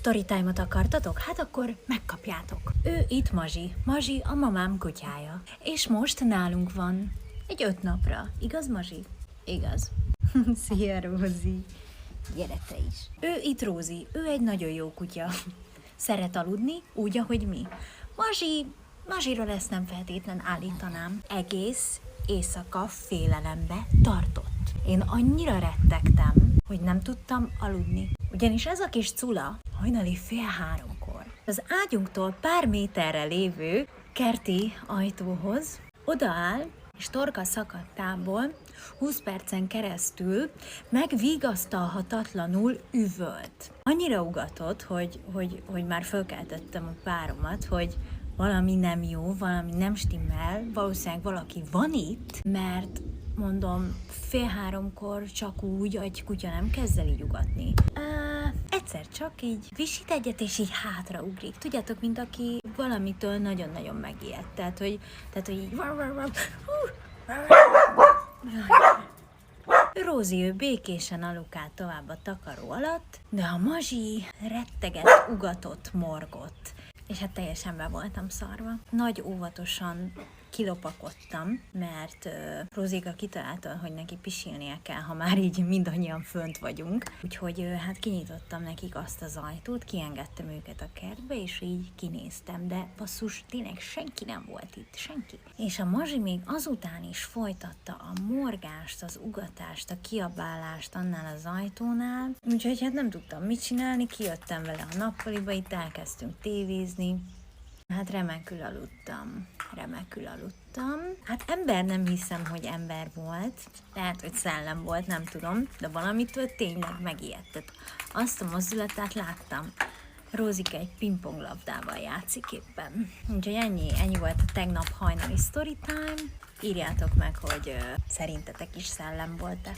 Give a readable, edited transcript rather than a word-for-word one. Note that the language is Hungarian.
Storytime-ot akartatok? Hát akkor megkapjátok. Ő itt Mazsi. Mazsi a mamám kutyája. És most nálunk van. Egy 5 napra. Igaz, Mazsi? Igaz. Szia, Rózi. Gyere te is. Ő itt Rózi. Ő egy nagyon jó kutya. Szeret aludni, úgy, ahogy mi. Mazsiról ezt nem feltétlen állítanám. Egész éjszaka félelembe tartott. Én annyira rettegtem, hogy nem tudtam aludni. Ugyanis ez a kis cula hajnali 2:30-kor az ágyunktól pár méterre lévő kerti ajtóhoz odaáll, és torka szakadtából 20 percen keresztül megvigasztalhatatlanul üvölt. Annyira ugatott, hogy már fölkeltettem a páromat, hogy valami nem jó, valami nem stimmel, valószínűleg valaki van itt, mert mondom, 2:30-kor csak úgy, egy kutya nem kezd el így ugatni. Egyszer csak így visít egyet, és így hátraugrik. Tudjátok, mint aki valamitől nagyon-nagyon megijedt. Tehát, hogy így... Rózi, ő békésen alukált tovább a takaró alatt, de a Mazsi retteget, ugatott, morgott. És hát teljesen be voltam szarva. Nagy óvatosan kilopakodtam, mert Rózika kitalálta, hogy neki pisilnie kell, ha már így mindannyian fönt vagyunk. Úgyhogy hát kinyitottam nekik azt az ajtót, kiengedtem őket a kertbe, és így kinéztem, de basszus, tényleg senki nem volt itt, senki. És a Mazsi még azután is folytatta a morgást, az ugatást, a kiabálást annál az ajtónál, úgyhogy hát nem tudtam mit csinálni, kijöttem vele a nappaliba, itt elkezdtünk tévézni. Hát remekül aludtam. Hát ember nem hiszem, hogy ember volt. Lehet, hogy szellem volt, nem tudom, de valamitől tényleg megijedt. Azt a mozdulatát láttam. Rózika egy pingponglabdával játszik éppen. Úgyhogy ennyi volt a tegnap hajnali storytime. Írjátok meg, hogy szerintetek is szellem volt-e.